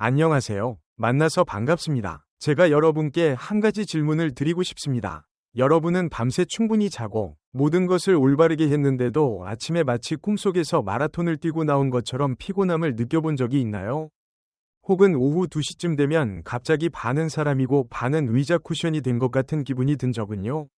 안녕하세요. 만나서 반갑습니다. 제가 여러분께 한 가지 질문을 드리고 싶습니다. 여러분은 밤새 충분히 자고 모든 것을 올바르게 했는데도 아침에 마치 꿈속에서 마라톤을 뛰고 나온 것처럼 피곤함을 느껴본 적이 있나요? 혹은 오후 2시쯤 되면 갑자기 반은 사람이고 반은 의자 쿠션이 된 것 같은 기분이 든 적은요?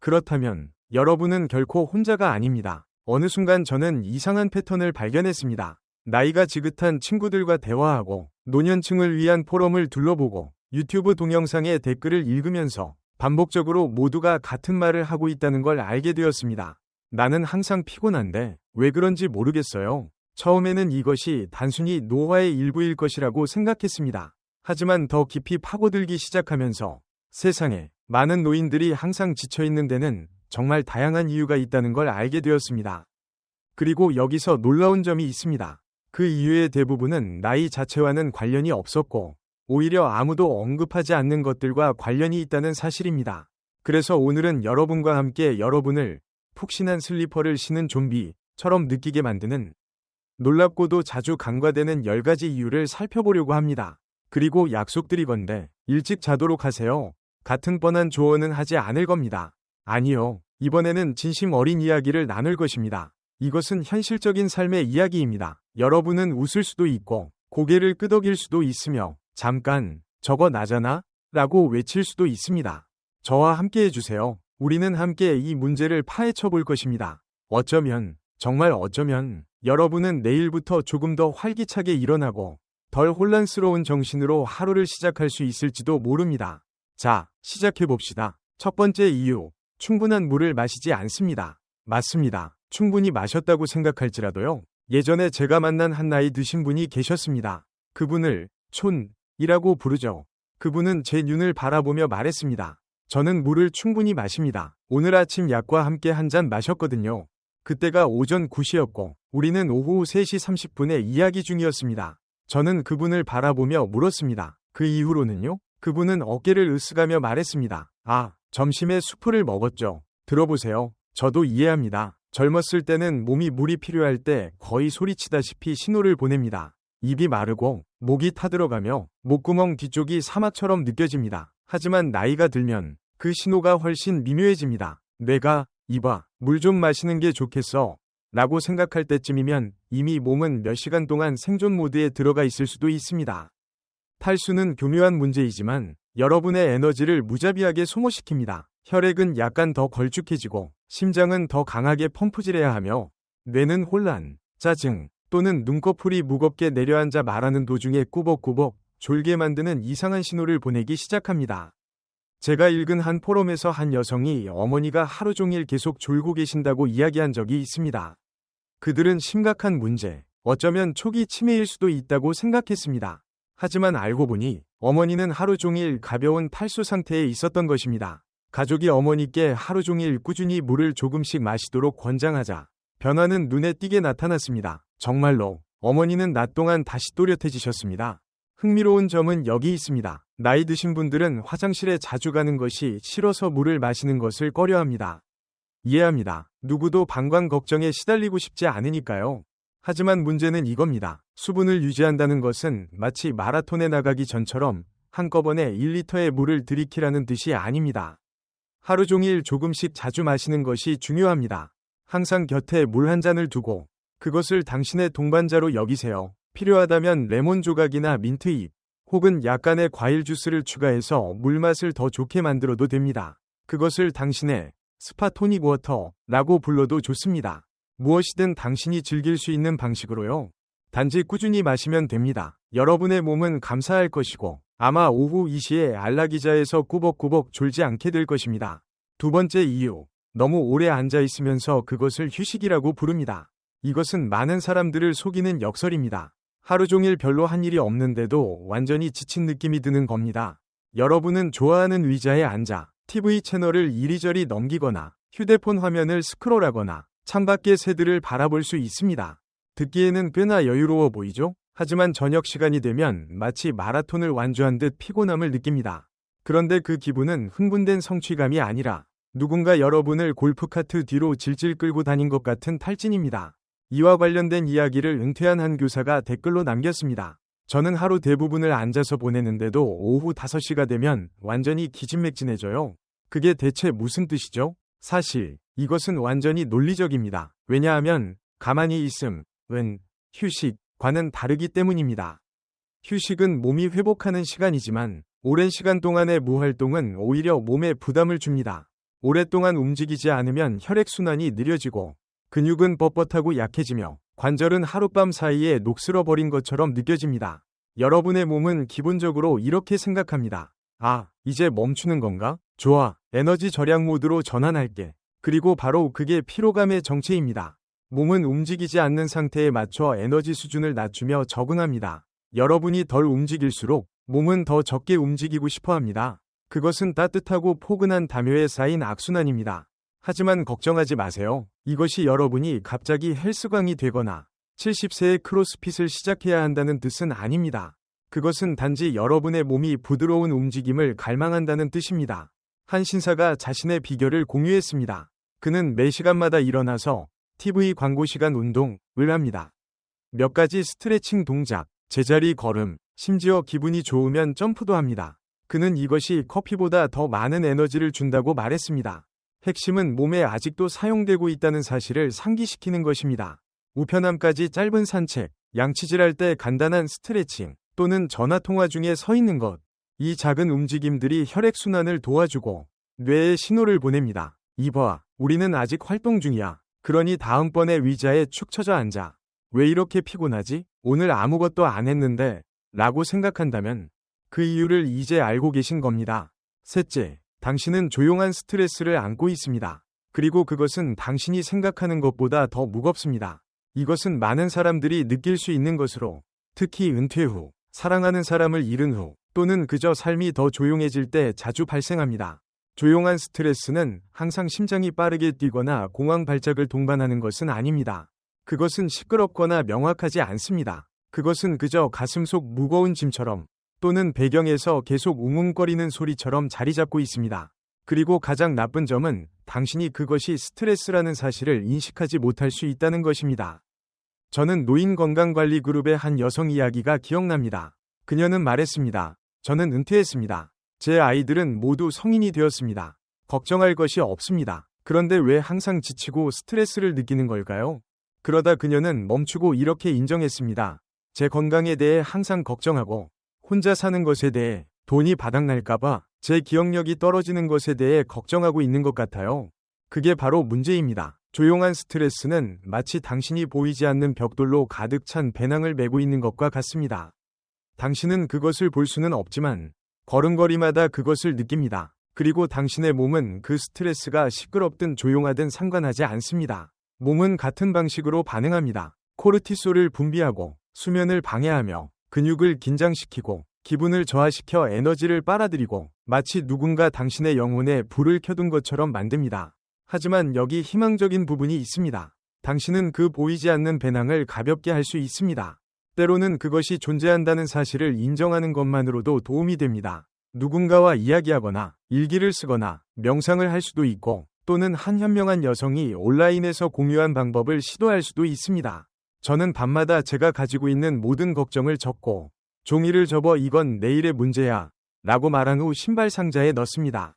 그렇다면 여러분은 결코 혼자가 아닙니다. 어느 순간 저는 이상한 패턴을 발견했습니다. 나이가 지긋한 친구들과 대화하고 노년층을 위한 포럼을 둘러보고 유튜브 동영상의 댓글을 읽으면서 반복적으로 모두가 같은 말을 하고 있다는 걸 알게 되었습니다. 나는 항상 피곤한데 왜 그런지 모르겠어요. 처음에는 이것이 단순히 노화의 일부일 것이라고 생각했습니다. 하지만 더 깊이 파고들기 시작하면서 세상에 많은 노인들이 항상 지쳐있는 데는 정말 다양한 이유가 있다는 걸 알게 되었습니다. 그리고 여기서 놀라운 점이 있습니다. 그 이유의 대부분은 나이 자체와는 관련이 없었고 오히려 아무도 언급하지 않는 것들과 관련이 있다는 사실입니다. 그래서 오늘은 여러분과 함께 여러분을 푹신한 슬리퍼를 신은 좀비처럼 느끼게 만드는 놀랍고도 자주 간과되는 10가지 이유를 살펴보려고 합니다. 그리고 약속드리건대 일찍 자도록 하세요. 같은 뻔한 조언은 하지 않을 겁니다. 아니요. 이번에는 진심 어린 이야기를 나눌 것입니다. 이것은 현실적인 삶의 이야기입니다. 여러분은 웃을 수도 있고 고개를 끄덕일 수도 있으며 잠깐 저거 나잖아? 라고 외칠 수도 있습니다. 저와 함께 해주세요. 우리는 함께 이 문제를 파헤쳐 볼 것입니다. 어쩌면, 정말 어쩌면 여러분은 내일부터 조금 더 활기차게 일어나고 덜 혼란스러운 정신으로 하루를 시작할 수 있을지도 모릅니다. 자, 시작해봅시다. 첫 번째 이유, 충분한 물을 마시지 않습니다. 맞습니다. 충분히 마셨다고 생각할지라도요. 예전에 제가 만난 한 나이 드신 분이 계셨습니다. 그분을 촌이라고 부르죠. 그분은 제 눈을 바라보며 말했습니다. 저는 물을 충분히 마십니다. 오늘 아침 약과 함께 한 잔 마셨거든요. 그때가 오전 9시였고 우리는 오후 3시 30분에 이야기 중이었습니다. 저는 그분을 바라보며 물었습니다. 그 이후로는요? 그분은 어깨를 으쓱하며 말했습니다. 아, 점심에 수프를 먹었죠. 들어보세요. 저도 이해합니다. 젊었을 때는 몸이 물이 필요할 때 거의 소리치다시피 신호를 보냅니다. 입이 마르고 목이 타들어가며 목구멍 뒤쪽이 사막처럼 느껴집니다. 하지만 나이가 들면 그 신호가 훨씬 미묘해집니다. 뇌가 이봐, 물 좀 마시는 게 좋겠어 라고 생각할 때쯤이면 이미 몸은 몇 시간 동안 생존 모드에 들어가 있을 수도 있습니다. 탈수는 교묘한 문제이지만 여러분의 에너지를 무자비하게 소모시킵니다. 혈액은 약간 더 걸쭉해지고 심장은 더 강하게 펌프질해야 하며 뇌는 혼란, 짜증 또는 눈꺼풀이 무겁게 내려앉아 말하는 도중에 꾸벅꾸벅 졸게 만드는 이상한 신호를 보내기 시작합니다. 제가 읽은 한 포럼에서 한 여성이 어머니가 하루 종일 계속 졸고 계신다고 이야기한 적이 있습니다. 그들은 심각한 문제, 어쩌면 초기 치매일 수도 있다고 생각했습니다. 하지만 알고 보니 어머니는 하루 종일 가벼운 탈수 상태에 있었던 것입니다. 가족이 어머니께 하루 종일 꾸준히 물을 조금씩 마시도록 권장하자 변화는 눈에 띄게 나타났습니다. 정말로 어머니는 낮 동안 다시 또렷해지셨습니다. 흥미로운 점은 여기 있습니다. 나이 드신 분들은 화장실에 자주 가는 것이 싫어서 물을 마시는 것을 꺼려합니다. 이해합니다. 누구도 방광 걱정에 시달리고 싶지 않으니까요. 하지만 문제는 이겁니다. 수분을 유지한다는 것은 마치 마라톤에 나가기 전처럼 한꺼번에 1리터의 물을 들이키라는 뜻이 아닙니다. 하루 종일 조금씩 자주 마시는 것이 중요합니다. 항상 곁에 물 한 잔을 두고 그것을 당신의 동반자로 여기세요. 필요하다면 레몬 조각이나 민트잎 혹은 약간의 과일 주스를 추가해서 물맛을 더 좋게 만들어도 됩니다. 그것을 당신의 스파 토닉 워터라고 불러도 좋습니다. 무엇이든 당신이 즐길 수 있는 방식으로요. 단지 꾸준히 마시면 됩니다. 여러분의 몸은 감사할 것이고 아마 오후 2시에 안락의자에서 꾸벅꾸벅 졸지 않게 될 것입니다. 두 번째 이유, 너무 오래 앉아 있으면서 그것을 휴식이라고 부릅니다. 이것은 많은 사람들을 속이는 역설입니다. 하루 종일 별로 한 일이 없는데도 완전히 지친 느낌이 드는 겁니다. 여러분은 좋아하는 의자에 앉아 TV 채널을 이리저리 넘기거나 휴대폰 화면을 스크롤하거나 창밖의 새들을 바라볼 수 있습니다. 듣기에는 꽤나 여유로워 보이죠? 하지만 저녁 시간이 되면 마치 마라톤을 완주한 듯 피곤함을 느낍니다. 그런데 그 기분은 흥분된 성취감이 아니라 누군가 여러분을 골프카트 뒤로 질질 끌고 다닌 것 같은 탈진입니다. 이와 관련된 이야기를 은퇴한 한 교사가 댓글로 남겼습니다. 저는 하루 대부분을 앉아서 보내는데도 오후 5시가 되면 완전히 기진맥진해져요. 그게 대체 무슨 뜻이죠? 사실 이것은 완전히 논리적입니다. 왜냐하면 가만히 있음은 휴식과는 다르기 때문입니다. 휴식은 몸이 회복하는 시간이지만 오랜 시간 동안의 무활동은 오히려 몸에 부담을 줍니다. 오랫동안 움직이지 않으면 혈액순환이 느려지고 근육은 뻣뻣하고 약해지며 관절은 하룻밤 사이에 녹슬어버린 것처럼 느껴집니다. 여러분의 몸은 기본적으로 이렇게 생각합니다. 아, 이제 멈추는 건가? 좋아, 에너지 절약 모드로 전환할게. 그리고 바로 그게 피로감의 정체입니다. 몸은 움직이지 않는 상태에 맞춰 에너지 수준을 낮추며 적응합니다. 여러분이 덜 움직일수록 몸은 더 적게 움직이고 싶어 합니다. 그것은 따뜻하고 포근한 담요에 쌓인 악순환입니다. 하지만 걱정하지 마세요. 이것이 여러분이 갑자기 헬스광이 되거나 70세에 크로스핏을 시작해야 한다는 뜻은 아닙니다. 그것은 단지 여러분의 몸이 부드러운 움직임을 갈망한다는 뜻입니다. 한 신사가 자신의 비결을 공유했습니다. 그는 매 시간마다 일어나서 TV 광고 시간 운동을 합니다. 몇 가지 스트레칭 동작, 제자리 걸음, 심지어 기분이 좋으면 점프도 합니다. 그는 이것이 커피보다 더 많은 에너지를 준다고 말했습니다. 핵심은 몸에 아직도 사용되고 있다는 사실을 상기시키는 것입니다. 우편함까지 짧은 산책, 양치질할 때 간단한 스트레칭, 또는 전화통화 중에 서 있는 것. 이 작은 움직임들이 혈액순환을 도와주고 뇌에 신호를 보냅니다. 이봐, 우리는 아직 활동 중이야. 그러니 다음번에 의자에 축 처져 앉아. 왜 이렇게 피곤하지? 오늘 아무것도 안 했는데 라고 생각한다면 그 이유를 이제 알고 계신 겁니다. 셋째, 당신은 조용한 스트레스를 안고 있습니다. 그리고 그것은 당신이 생각하는 것보다 더 무겁습니다. 이것은 많은 사람들이 느낄 수 있는 것으로, 특히 은퇴 후, 사랑하는 사람을 잃은 후, 또는 그저 삶이 더 조용해질 때 자주 발생합니다. 조용한 스트레스는 항상 심장이 빠르게 뛰거나 공황 발작을 동반하는 것은 아닙니다. 그것은 시끄럽거나 명확하지 않습니다. 그것은 그저 가슴속 무거운 짐처럼 또는 배경에서 계속 웅웅거리는 소리처럼 자리 잡고 있습니다. 그리고 가장 나쁜 점은 당신이 그것이 스트레스라는 사실을 인식하지 못할 수 있다는 것입니다. 저는 노인건강관리 그룹의 한 여성 이야기가 기억납니다. 그녀는 말했습니다. 저는 은퇴했습니다. 제 아이들은 모두 성인이 되었습니다. 걱정할 것이 없습니다. 그런데 왜 항상 지치고 스트레스를 느끼는 걸까요? 그러다 그녀는 멈추고 이렇게 인정했습니다. 제 건강에 대해 항상 걱정하고, 혼자 사는 것에 대해, 돈이 바닥날까봐, 제 기억력이 떨어지는 것에 대해 걱정하고 있는 것 같아요. 그게 바로 문제입니다. 조용한 스트레스는 마치 당신이 보이지 않는 벽돌로 가득 찬 배낭을 메고 있는 것과 같습니다. 당신은 그것을 볼 수는 없지만 걸음걸이마다 그것을 느낍니다. 그리고 당신의 몸은 그 스트레스가 시끄럽든 조용하든 상관하지 않습니다. 몸은 같은 방식으로 반응합니다. 코르티솔을 분비하고 수면을 방해하며 근육을 긴장시키고 기분을 저하시켜 에너지를 빨아들이고 마치 누군가 당신의 영혼에 불을 켜둔 것처럼 만듭니다. 하지만 여기 희망적인 부분이 있습니다. 당신은 그 보이지 않는 배낭을 가볍게 할 수 있습니다. 때로는 그것이 존재한다는 사실을 인정하는 것만으로도 도움이 됩니다. 누군가와 이야기하거나 일기를 쓰거나 명상을 할 수도 있고 또는 한 현명한 여성이 온라인에서 공유한 방법을 시도할 수도 있습니다. 저는 밤마다 제가 가지고 있는 모든 걱정을 적고 종이를 접어 이건 내일의 문제야 라고 말한 후 신발 상자에 넣습니다.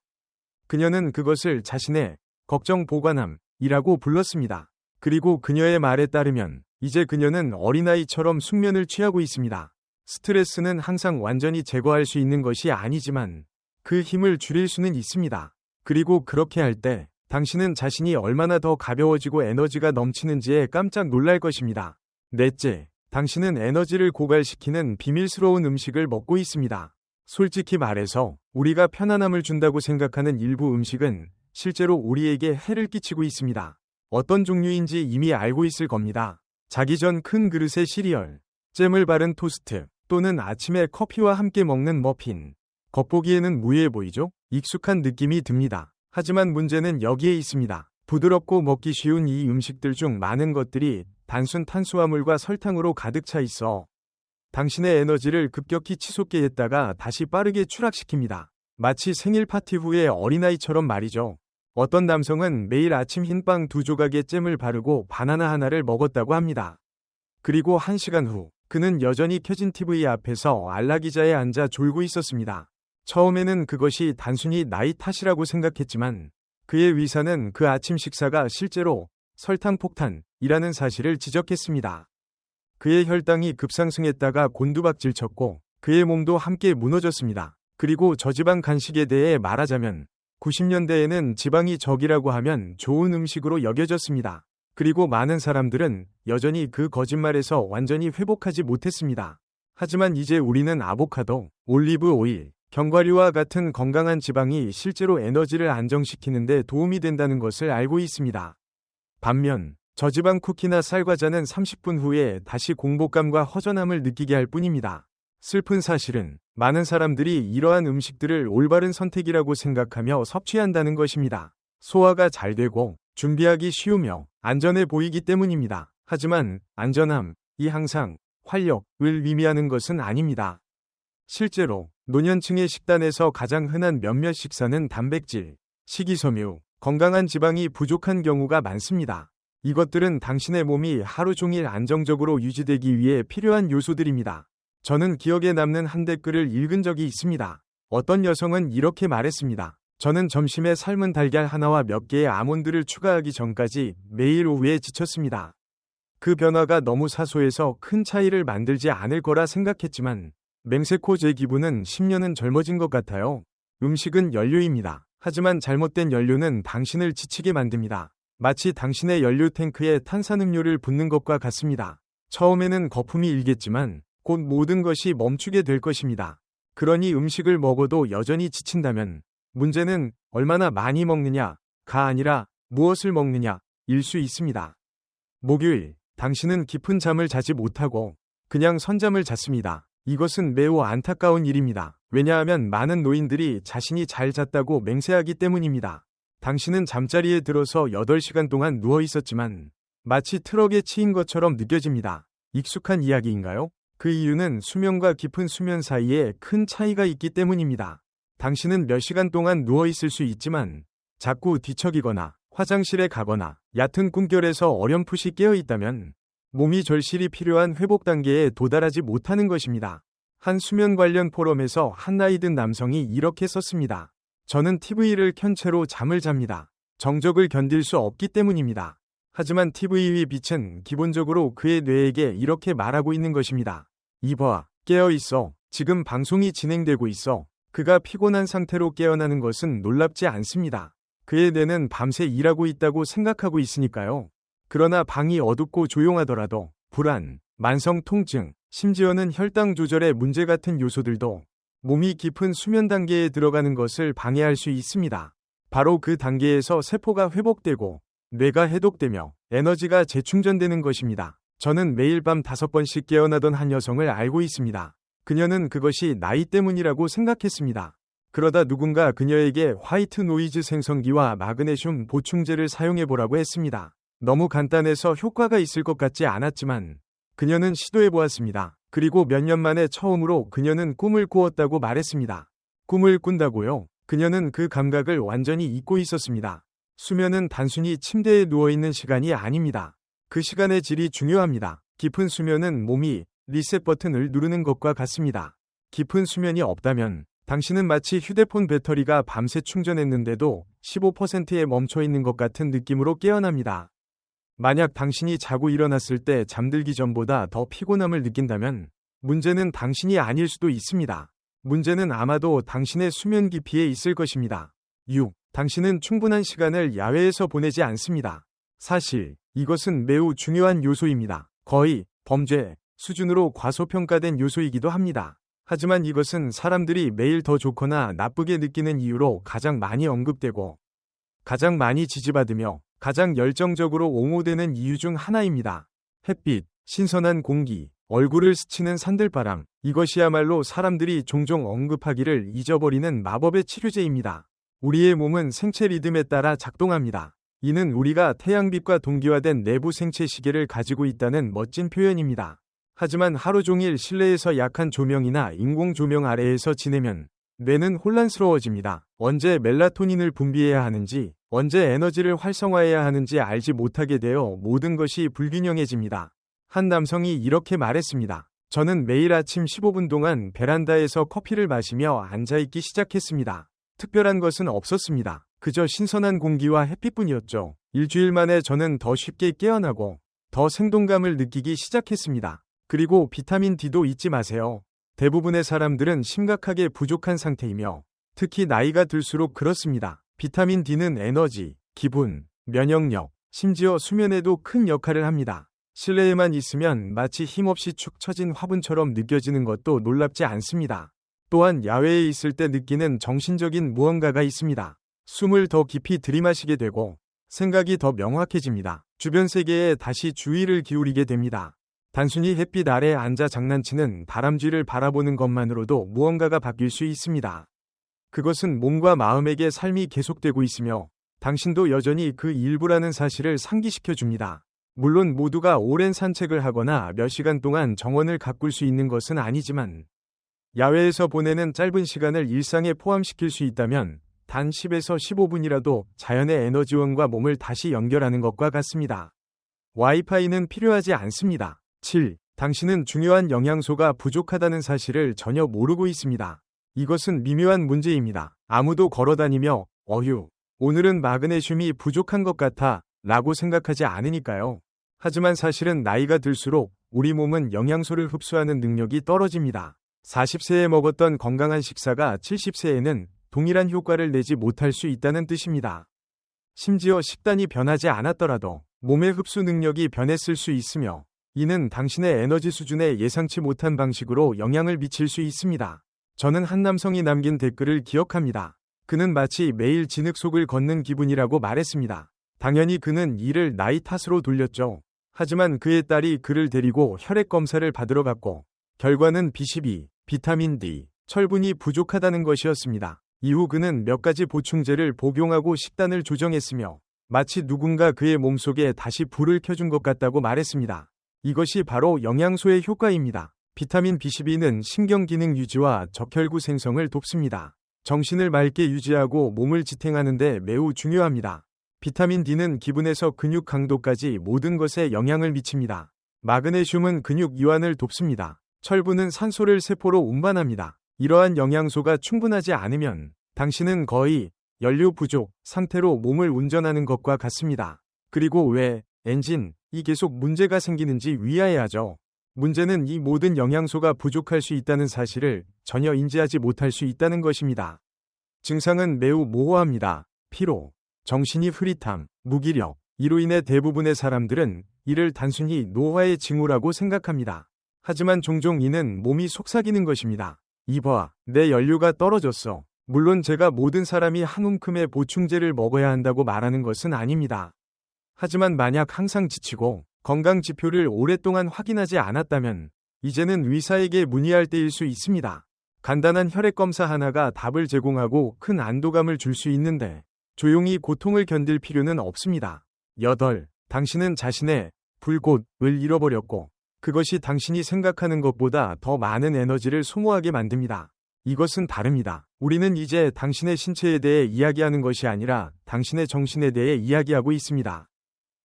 그녀는 그것을 자신의 걱정 보관함이라고 불렀습니다. 그리고 그녀의 말에 따르면 이제 그녀는 어린아이처럼 숙면을 취하고 있습니다. 스트레스는 항상 완전히 제거할 수 있는 것이 아니지만 그 힘을 줄일 수는 있습니다. 그리고 그렇게 할 때 당신은 자신이 얼마나 더 가벼워지고 에너지가 넘치는지에 깜짝 놀랄 것입니다. 넷째, 당신은 에너지를 고갈시키는 비밀스러운 음식을 먹고 있습니다. 솔직히 말해서 우리가 편안함을 준다고 생각하는 일부 음식은 실제로 우리에게 해를 끼치고 있습니다. 어떤 종류인지 이미 알고 있을 겁니다. 자기 전 큰 그릇의 시리얼, 잼을 바른 토스트, 또는 아침에 커피와 함께 먹는 머핀. 겉보기에는 무해해 보이죠? 익숙한 느낌이 듭니다. 하지만 문제는 여기에 있습니다. 부드럽고 먹기 쉬운 이 음식들 중 많은 것들이 단순 탄수화물과 설탕으로 가득 차 있어 당신의 에너지를 급격히 치솟게 했다가 다시 빠르게 추락시킵니다. 마치 생일 파티 후의 어린아이처럼 말이죠. 어떤 남성은 매일 아침 흰빵 2조각에 잼을 바르고 바나나 하나를 먹었다고 합니다. 그리고 1시간 후 그는 여전히 켜진 TV 앞에서 안락의자에 앉아 졸고 있었습니다. 처음에는 그것이 단순히 나이 탓이라고 생각했지만 그의 의사는 그 아침 식사가 실제로 설탕폭탄이라는 사실을 지적했습니다. 그의 혈당이 급상승했다가 곤두박질 쳤고 그의 몸도 함께 무너졌습니다. 그리고 저지방 간식에 대해 말하자면 90년대에는 지방이 적이라고 하면 좋은 음식으로 여겨졌습니다. 그리고 많은 사람들은 여전히 그 거짓말에서 완전히 회복하지 못했습니다. 하지만 이제 우리는 아보카도, 올리브 오일, 견과류와 같은 건강한 지방이 실제로 에너지를 안정시키는 데 도움이 된다는 것을 알고 있습니다. 반면 저지방 쿠키나 쌀과자는 30분 후에 다시 공복감과 허전함을 느끼게 할 뿐입니다. 슬픈 사실은 많은 사람들이 이러한 음식들을 올바른 선택이라고 생각하며 섭취한다는 것입니다. 소화가 잘 되고 준비하기 쉬우며 안전해 보이기 때문입니다. 하지만 안전함이 항상 활력을 의미하는 것은 아닙니다. 실제로 노년층의 식단에서 가장 흔한 몇몇 식사는 단백질, 식이섬유, 건강한 지방이 부족한 경우가 많습니다. 이것들은 당신의 몸이 하루 종일 안정적으로 유지되기 위해 필요한 요소들입니다. 저는 기억에 남는 한 댓글을 읽은 적이 있습니다. 어떤 여성은 이렇게 말했습니다. 저는 점심에 삶은 달걀 하나와 몇 개의 아몬드를 추가하기 전까지 매일 오후에 지쳤습니다. 그 변화가 너무 사소해서 큰 차이를 만들지 않을 거라 생각했지만 맹세코 제 기분은 10년은 젊어진 것 같아요. 음식은 연료입니다. 하지만 잘못된 연료는 당신을 지치게 만듭니다. 마치 당신의 연료 탱크에 탄산음료를 붓는 것과 같습니다. 처음에는 거품이 일겠지만 곧 모든 것이 멈추게 될 것입니다. 그러니 음식을 먹어도 여전히 지친다면 문제는 얼마나 많이 먹느냐가 아니라 무엇을 먹느냐일 수 있습니다. 목요일, 당신은 깊은 잠을 자지 못하고 그냥 선잠을 잤습니다. 이것은 매우 안타까운 일입니다. 왜냐하면 많은 노인들이 자신이 잘 잤다고 맹세하기 때문입니다. 당신은 잠자리에 들어서 8시간 동안 누워 있었지만 마치 트럭에 치인 것처럼 느껴집니다. 익숙한 이야기인가요? 그 이유는 수면과 깊은 수면 사이에 큰 차이가 있기 때문입니다. 당신은 몇 시간 동안 누워 있을 수 있지만 자꾸 뒤척이거나 화장실에 가거나 얕은 꿈결에서 어렴풋이 깨어 있다면 몸이 절실히 필요한 회복 단계에 도달하지 못하는 것입니다. 한 수면 관련 포럼에서 한 나이 든 남성이 이렇게 썼습니다. 저는 TV를 켠 채로 잠을 잡니다. 정적을 견딜 수 없기 때문입니다. 하지만 TV의 빛은 기본적으로 그의 뇌에게 이렇게 말하고 있는 것입니다. 이봐, 깨어 있어. 지금 방송이 진행되고 있어. 그가 피곤한 상태로 깨어나는 것은 놀랍지 않습니다. 그의 뇌는 밤새 일하고 있다고 생각하고 있으니까요. 그러나 방이 어둡고 조용하더라도 불안, 만성 통증, 심지어는 혈당 조절의 문제 같은 요소들도 몸이 깊은 수면 단계에 들어가는 것을 방해할 수 있습니다. 바로 그 단계에서 세포가 회복되고 뇌가 해독되며 에너지가 재충전되는 것입니다. 저는 매일 밤 5번씩 깨어나던 한 여성을 알고 있습니다. 그녀는 그것이 나이 때문이라고 생각했습니다. 그러다 누군가 그녀에게 화이트 노이즈 생성기와 마그네슘 보충제를 사용해보라고 했습니다. 너무 간단해서 효과가 있을 것 같지 않았지만 그녀는 시도해보았습니다. 그리고 몇 년 만에 처음으로 그녀는 꿈을 꾸었다고 말했습니다. 꿈을 꾼다고요? 그녀는 그 감각을 완전히 잊고 있었습니다. 수면은 단순히 침대에 누워있는 시간이 아닙니다. 그 시간의 질이 중요합니다. 깊은 수면은 몸이 리셋 버튼을 누르는 것과 같습니다. 깊은 수면이 없다면 당신은 마치 휴대폰 배터리가 밤새 충전했는데도 15%에 멈춰있는 것 같은 느낌으로 깨어납니다. 만약 당신이 자고 일어났을 때 잠들기 전보다 더 피곤함을 느낀다면 문제는 당신이 아닐 수도 있습니다. 문제는 아마도 당신의 수면 깊이에 있을 것입니다. 6. 당신은 충분한 시간을 야외에서 보내지 않습니다. 사실 이것은 매우 중요한 요소입니다. 거의 범죄 수준으로 과소평가된 요소이기도 합니다. 하지만 이것은 사람들이 매일 더 좋거나 나쁘게 느끼는 이유로 가장 많이 언급되고 가장 많이 지지받으며 가장 열정적으로 옹호되는 이유 중 하나입니다. 햇빛, 신선한 공기, 얼굴을 스치는 산들바람, 이것이야말로 사람들이 종종 언급하기를 잊어버리는 마법의 치료제입니다. 우리의 몸은 생체 리듬에 따라 작동합니다. 이는 우리가 태양빛과 동기화된 내부 생체 시계를 가지고 있다는 멋진 표현입니다. 하지만 하루 종일 실내에서 약한 조명이나 인공 조명 아래에서 지내면 뇌는 혼란스러워집니다. 언제 멜라토닌을 분비해야 하는지, 언제 에너지를 활성화해야 하는지 알지 못하게 되어 모든 것이 불균형해집니다. 한 남성이 이렇게 말했습니다. 저는 매일 아침 15분 동안 베란다에서 커피를 마시며 앉아있기 시작했습니다. 특별한 것은 없었습니다. 그저 신선한 공기와 햇빛뿐이었죠. 일주일 만에 저는 더 쉽게 깨어나고 더 생동감을 느끼기 시작했습니다. 그리고 비타민 D도 잊지 마세요. 대부분의 사람들은 심각하게 부족한 상태이며 특히 나이가 들수록 그렇습니다. 비타민 D는 에너지, 기분, 면역력, 심지어 수면에도 큰 역할을 합니다. 실내에만 있으면 마치 힘없이 축 처진 화분처럼 느껴지는 것도 놀랍지 않습니다. 또한 야외에 있을 때 느끼는 정신적인 무언가가 있습니다. 숨을 더 깊이 들이마시게 되고 생각이 더 명확해집니다. 주변 세계에 다시 주의를 기울이게 됩니다. 단순히 햇빛 아래 앉아 장난치는 다람쥐를 바라보는 것만으로도 무언가가 바뀔 수 있습니다. 그것은 몸과 마음에게 삶이 계속되고 있으며 당신도 여전히 그 일부라는 사실을 상기시켜 줍니다. 물론 모두가 오랜 산책을 하거나 몇 시간 동안 정원을 가꿀 수 있는 것은 아니지만 야외에서 보내는 짧은 시간을 일상에 포함시킬 수 있다면 단 10에서 15분이라도 자연의 에너지원과 몸을 다시 연결하는 것과 같습니다. 와이파이는 필요하지 않습니다. 7. 당신은 중요한 영양소가 부족하다는 사실을 전혀 모르고 있습니다. 이것은 미묘한 문제입니다. 아무도 걸어다니며 어휴, 오늘은 마그네슘이 부족한 것 같아 라고 생각하지 않으니까요. 하지만 사실은 나이가 들수록 우리 몸은 영양소를 흡수하는 능력이 떨어집니다. 40세에 먹었던 건강한 식사가 70세에는 동일한 효과를 내지 못할 수 있다는 뜻입니다. 심지어 식단이 변하지 않았더라도 몸의 흡수 능력이 변했을 수 있으며 이는 당신의 에너지 수준에 예상치 못한 방식으로 영향을 미칠 수 있습니다. 저는 한 남성이 남긴 댓글을 기억합니다. 그는 마치 매일 진흙속을 걷는 기분이라고 말했습니다. 당연히 그는 이를 나이 탓으로 돌렸죠. 하지만 그의 딸이 그를 데리고 혈액 검사를 받으러 갔고 결과는 B12, 비타민 D, 철분이 부족하다는 것이었습니다. 이후 그는 몇 가지 보충제를 복용하고 식단을 조정했으며 마치 누군가 그의 몸속에 다시 불을 켜준 것 같다고 말했습니다. 이것이 바로 영양소의 효과입니다. 비타민 B12는 신경기능 유지와 적혈구 생성을 돕습니다. 정신을 맑게 유지하고 몸을 지탱하는 데 매우 중요합니다. 비타민 D는 기분에서 근육 강도까지 모든 것에 영향을 미칩니다. 마그네슘은 근육 이완을 돕습니다. 철분은 산소를 세포로 운반합니다. 이러한 영양소가 충분하지 않으면 당신은 거의 연료 부족 상태로 몸을 운전하는 것과 같습니다. 그리고 왜 엔진이 계속 문제가 생기는지 위아해야죠. 문제는 이 모든 영양소가 부족할 수 있다는 사실을 전혀 인지하지 못할 수 있다는 것입니다. 증상은 매우 모호합니다. 피로, 정신이 흐릿함, 무기력. 이로 인해 대부분의 사람들은 이를 단순히 노화의 징후라고 생각합니다. 하지만 종종 이는 몸이 속삭이는 것입니다. 이봐, 내 연료가 떨어졌어. 물론 제가 모든 사람이 한 움큼의 보충제를 먹어야 한다고 말하는 것은 아닙니다. 하지만 만약 항상 지치고 건강 지표를 오랫동안 확인하지 않았다면 이제는 의사에게 문의할 때일 수 있습니다. 간단한 혈액 검사 하나가 답을 제공하고 큰 안도감을 줄 수 있는데 조용히 고통을 견딜 필요는 없습니다. 8. 당신은 자신의 불꽃을 잃어버렸고 그것이 당신이 생각하는 것보다 더 많은 에너지를 소모하게 만듭니다. 이것은 다릅니다. 우리는 이제 당신의 신체에 대해 이야기하는 것이 아니라 당신의 정신에 대해 이야기하고 있습니다.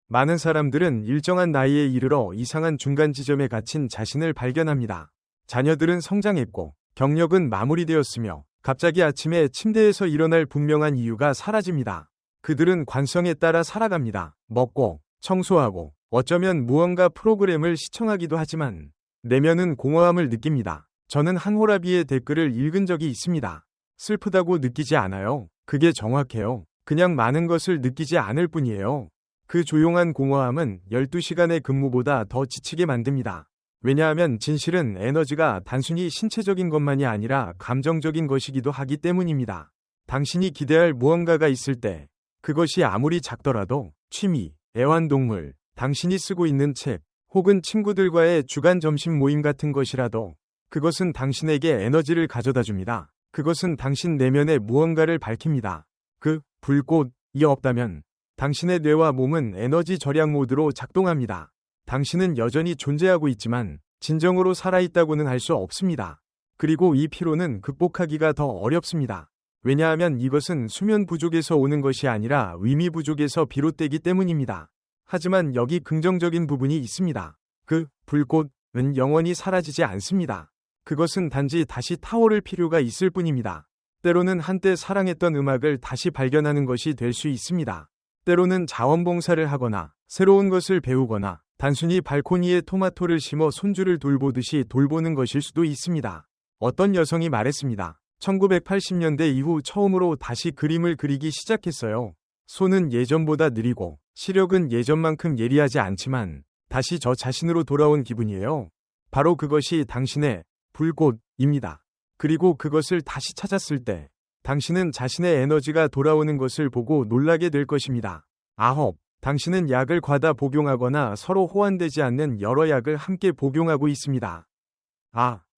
많은 사람들은 일정한 나이에 이르러 이상한 중간 지점에 갇힌 자신을 발견합니다. 자녀들은 성장했고 경력은 마무리되었으며 갑자기 아침에 침대에서 일어날 분명한 이유가 사라집니다. 그들은 관성에 따라 살아갑니다. 먹고, 청소하고, 어쩌면 무언가 프로그램을 시청하기도 하지만 내면은 공허함을 느낍니다. 저는 한 호라비의 댓글을 읽은 적이 있습니다. 슬프다고 느끼지 않아요. 그게 정확해요. 그냥 많은 것을 느끼지 않을 뿐이에요. 그 조용한 공허함은 12시간의 근무보다 더 지치게 만듭니다. 왜냐하면 진실은 에너지가 단순히 신체적인 것만이 아니라 감정적인 것이기도 하기 때문입니다. 당신이 기대할 무언가가 있을 때 그것이 아무리 작더라도 취미, 애완동물, 당신이 쓰고 있는 책, 혹은 친구들과의 주간 점심 모임 같은 것이라도 그것은 당신에게 에너지를 가져다 줍니다. 그것은 당신 내면의 무언가를 밝힙니다. 그 불꽃이 없다면 당신의 뇌와 몸은 에너지 절약 모드로 작동합니다. 당신은 여전히 존재하고 있지만 진정으로 살아있다고는 할 수 없습니다. 그리고 이 피로는 극복하기가 더 어렵습니다. 왜냐하면 이것은 수면 부족에서 오는 것이 아니라 의미 부족에서 비롯되기 때문입니다. 하지만 여기 긍정적인 부분이 있습니다. 그 불꽃 영원히 사라지지 않습니다. 그것은 단지 다시 타오를 필요가 있을 뿐입니다. 때로는 한때 사랑했던 음악을 다시 발견하는 것이 될 수 있습니다. 때로는 자원봉사를 하거나 새로운 것을 배우거나 단순히 발코니에 토마토를 심어 손주를 돌보듯이 돌보는 것일 수도 있습니다. 어떤 여성이 말했습니다. 1980년대 이후 처음으로 다시 그림을 그리기 시작했어요. 손은 예전보다 느리고 시력은 예전만큼 예리하지 않지만 다시 저 자신으로 돌아온 기분이에요. 바로 그것이 당신의 불꽃입니다. 그리고 그것을 다시 찾았을 때 당신은 자신의 에너지가 돌아오는 것을 보고 놀라게 될 것입니다. 9. 당신은 약을 과다 복용하거나 서로 호환되지 않는 여러 약을 함께 복용하고 있습니다.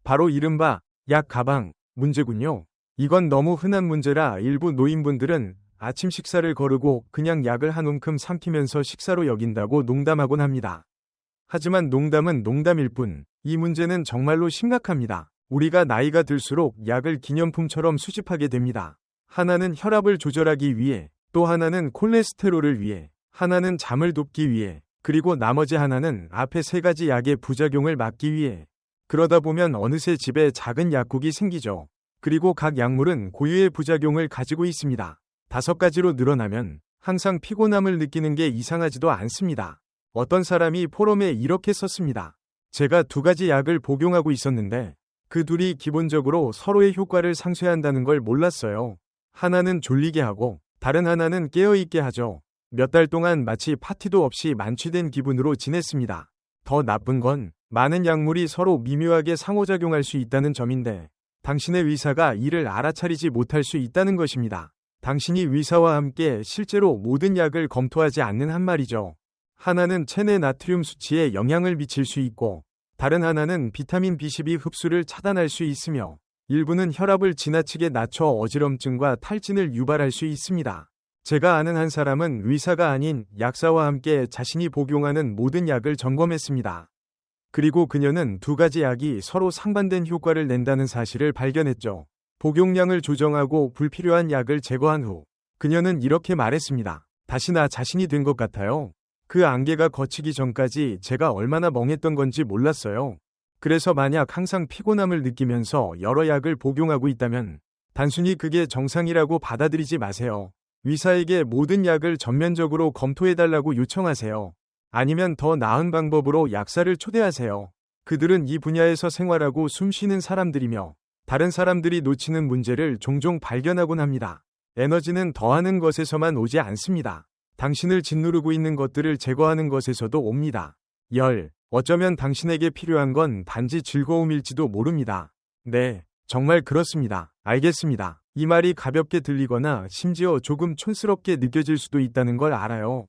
바로 이른바 약 가방 문제군요. 이건 너무 흔한 문제라 일부 노인분들은 아침 식사를 거르고 그냥 약을 한 움큼 삼키면서 식사로 여긴다고 농담하곤 합니다. 하지만 농담은 농담일 뿐 이 문제는 정말로 심각합니다. 우리가 나이가 들수록 약을 기념품처럼 수집하게 됩니다. 하나는 혈압을 조절하기 위해, 또 하나는 콜레스테롤을 위해, 하나는 잠을 돕기 위해, 그리고 나머지 하나는 앞에 3가지 약의 부작용을 막기 위해. 그러다 보면 어느새 집에 작은 약국이 생기죠. 그리고 각 약물은 고유의 부작용을 가지고 있습니다. 5가지로 늘어나면 항상 피곤함을 느끼는 게 이상하지도 않습니다. 어떤 사람이 포럼에 이렇게 썼습니다. 제가 2가지 약을 복용하고 있었는데 그 둘이 기본적으로 서로의 효과를 상쇄한다는 걸 몰랐어요. 하나는 졸리게 하고 다른 하나는 깨어있게 하죠. 몇 달 동안 마치 파티도 없이 만취된 기분으로 지냈습니다. 더 나쁜 건 많은 약물이 서로 미묘하게 상호작용할 수 있다는 점인데 당신의 의사가 이를 알아차리지 못할 수 있다는 것입니다. 당신이 의사와 함께 실제로 모든 약을 검토하지 않는 한 말이죠. 하나는 체내 나트륨 수치에 영향을 미칠 수 있고 다른 하나는 비타민 B12 흡수를 차단할 수 있으며 일부는 혈압을 지나치게 낮춰 어지럼증과 탈진을 유발할 수 있습니다. 제가 아는 한 사람은 의사가 아닌 약사와 함께 자신이 복용하는 모든 약을 점검했습니다. 그리고 그녀는 2가지 약이 서로 상반된 효과를 낸다는 사실을 발견했죠. 복용량을 조정하고 불필요한 약을 제거한 후 그녀는 이렇게 말했습니다. 다시 나 자신이 된 것 같아요. 그 안개가 걷히기 전까지 제가 얼마나 멍했던 건지 몰랐어요. 그래서 만약 항상 피곤함을 느끼면서 여러 약을 복용하고 있다면 단순히 그게 정상이라고 받아들이지 마세요. 의사에게 모든 약을 전면적으로 검토해달라고 요청하세요. 아니면 더 나은 방법으로 약사를 초대하세요. 그들은 이 분야에서 생활하고 숨쉬는 사람들이며 다른 사람들이 놓치는 문제를 종종 발견하곤 합니다. 에너지는 더하는 것에서만 오지 않습니다. 당신을 짓누르고 있는 것들을 제거하는 것에서도 옵니다. 어쩌면 당신에게 필요한 건 단지 즐거움일지도 모릅니다. 네, 정말 그렇습니다. 알겠습니다. 이 말이 가볍게 들리거나 심지어 조금 촌스럽게 느껴질 수도 있다는 걸 알아요.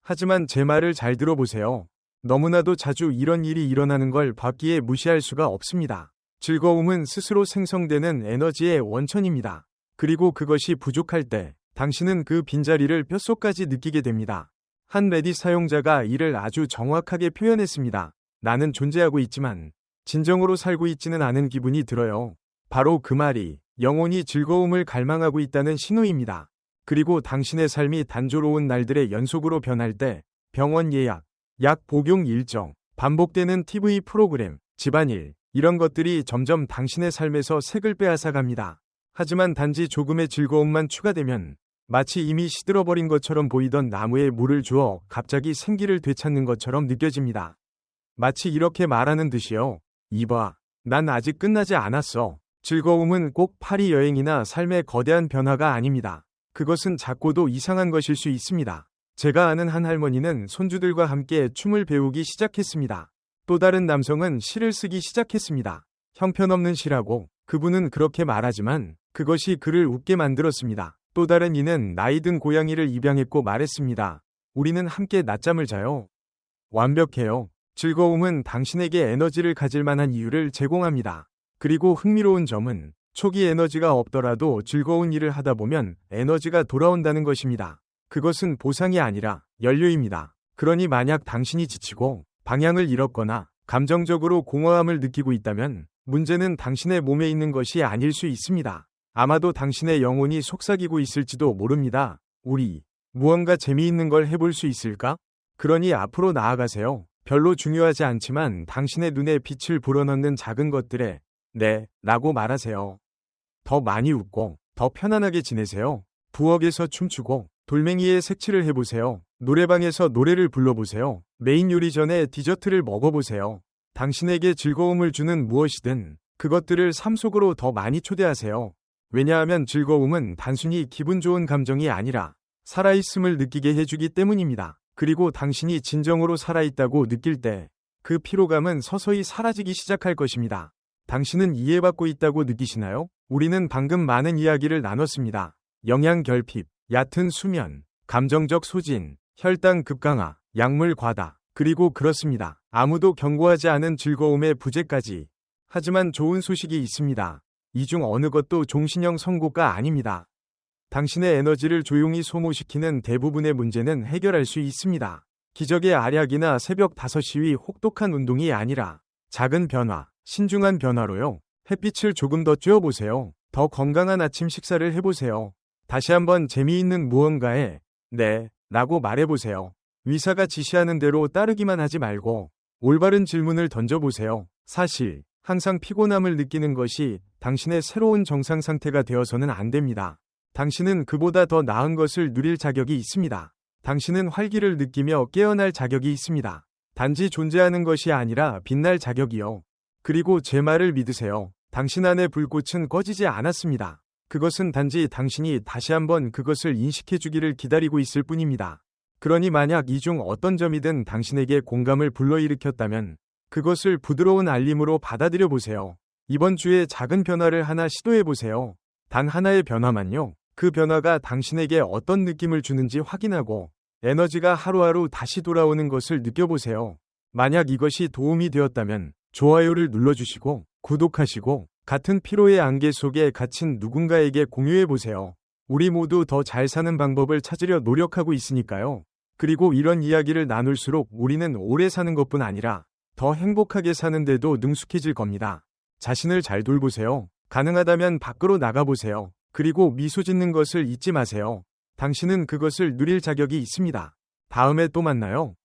하지만 제 말을 잘 들어보세요. 너무나도 자주 이런 일이 일어나는 걸 봤기에 무시할 수가 없습니다. 즐거움은 스스로 생성되는 에너지의 원천입니다. 그리고 그것이 부족할 때 당신은 그 빈자리를 뼛속까지 느끼게 됩니다. 한 레딧 사용자가 이를 아주 정확하게 표현했습니다. 나는 존재하고 있지만 진정으로 살고 있지는 않은 기분이 들어요. 바로 그 말이 영혼이 즐거움을 갈망하고 있다는 신호입니다. 그리고 당신의 삶이 단조로운 날들의 연속으로 변할 때 병원 예약, 약 복용 일정, 반복되는 TV 프로그램, 집안일, 이런 것들이 점점 당신의 삶에서 색을 빼앗아갑니다. 하지만 단지 조금의 즐거움만 추가되면 마치 이미 시들어버린 것처럼 보이던 나무에 물을 주어 갑자기 생기를 되찾는 것처럼 느껴집니다. 마치 이렇게 말하는 듯이요. 이봐, 난 아직 끝나지 않았어. 즐거움은 꼭 파리 여행이나 삶의 거대한 변화가 아닙니다. 그것은 작고도 이상한 것일 수 있습니다. 제가 아는 한 할머니는 손주들과 함께 춤을 배우기 시작했습니다. 또 다른 남성은 시를 쓰기 시작했습니다. 형편없는 시라고 그분은 그렇게 말하지만 그것이 그를 웃게 만들었습니다. 또 다른 이는 나이 든 고양이를 입양했고 말했습니다. 우리는 함께 낮잠을 자요. 완벽해요. 즐거움은 당신에게 에너지를 가질 만한 이유를 제공합니다. 그리고 흥미로운 점은 초기 에너지가 없더라도 즐거운 일을 하다 보면 에너지가 돌아온다는 것입니다. 그것은 보상이 아니라 연료입니다. 그러니 만약 당신이 지치고 방향을 잃었거나 감정적으로 공허함을 느끼고 있다면 문제는 당신의 몸에 있는 것이 아닐 수 있습니다. 아마도 당신의 영혼이 속삭이고 있을지도 모릅니다. 우리 무언가 재미있는 걸 해볼 수 있을까? 그러니 앞으로 나아가세요. 별로 중요하지 않지만 당신의 눈에 빛을 불어넣는 작은 것들에 네, 라고 말하세요. 더 많이 웃고 더 편안하게 지내세요. 부엌에서 춤추고 돌멩이에 색칠을 해보세요. 노래방에서 노래를 불러보세요. 메인 요리 전에 디저트를 먹어보세요. 당신에게 즐거움을 주는 무엇이든 그것들을 삶 속으로 더 많이 초대하세요. 왜냐하면 즐거움은 단순히 기분 좋은 감정이 아니라 살아있음을 느끼게 해주기 때문입니다. 그리고 당신이 진정으로 살아있다고 느낄 때 그 피로감은 서서히 사라지기 시작할 것입니다. 당신은 이해받고 있다고 느끼시나요? 우리는 방금 많은 이야기를 나눴습니다. 영양 결핍, 얕은 수면, 감정적 소진, 혈당 급강하, 약물 과다, 그리고 그렇습니다. 아무도 경고하지 않은 즐거움의 부재까지. 하지만 좋은 소식이 있습니다. 이 중 어느 것도 종신형 선고가 아닙니다. 당신의 에너지를 조용히 소모시키는 대부분의 문제는 해결할 수 있습니다. 기적의 알약이나 새벽 5시 혹독한 운동이 아니라 작은 변화, 신중한 변화로요. 햇빛을 조금 더 쬐어보세요. 더 건강한 아침 식사를 해보세요. 다시 한번 재미있는 무언가에 네, 라고 말해보세요. 의사가 지시하는 대로 따르기만 하지 말고 올바른 질문을 던져보세요. 사실 항상 피곤함을 느끼는 것이 당신의 새로운 정상 상태가 되어서는 안 됩니다. 당신은 그보다 더 나은 것을 누릴 자격이 있습니다. 당신은 활기를 느끼며 깨어날 자격이 있습니다. 단지 존재하는 것이 아니라 빛날 자격이요. 그리고 제 말을 믿으세요. 당신 안의 불꽃은 꺼지지 않았습니다. 그것은 단지 당신이 다시 한번 그것을 인식해 주기를 기다리고 있을 뿐입니다. 그러니 만약 이 중 어떤 점이든 당신에게 공감을 불러일으켰다면 그것을 부드러운 알림으로 받아들여 보세요. 이번 주에 작은 변화를 하나 시도해 보세요. 단 하나의 변화만요. 그 변화가 당신에게 어떤 느낌을 주는지 확인하고 에너지가 하루하루 다시 돌아오는 것을 느껴보세요. 만약 이것이 도움이 되었다면 좋아요를 눌러주시고 구독하시고 같은 피로의 안개 속에 갇힌 누군가에게 공유해보세요. 우리 모두 더 잘 사는 방법을 찾으려 노력하고 있으니까요. 그리고 이런 이야기를 나눌수록 우리는 오래 사는 것뿐 아니라 더 행복하게 사는데도 능숙해질 겁니다. 자신을 잘 돌보세요. 가능하다면 밖으로 나가보세요. 그리고 미소 짓는 것을 잊지 마세요. 당신은 그것을 누릴 자격이 있습니다. 다음에 또 만나요.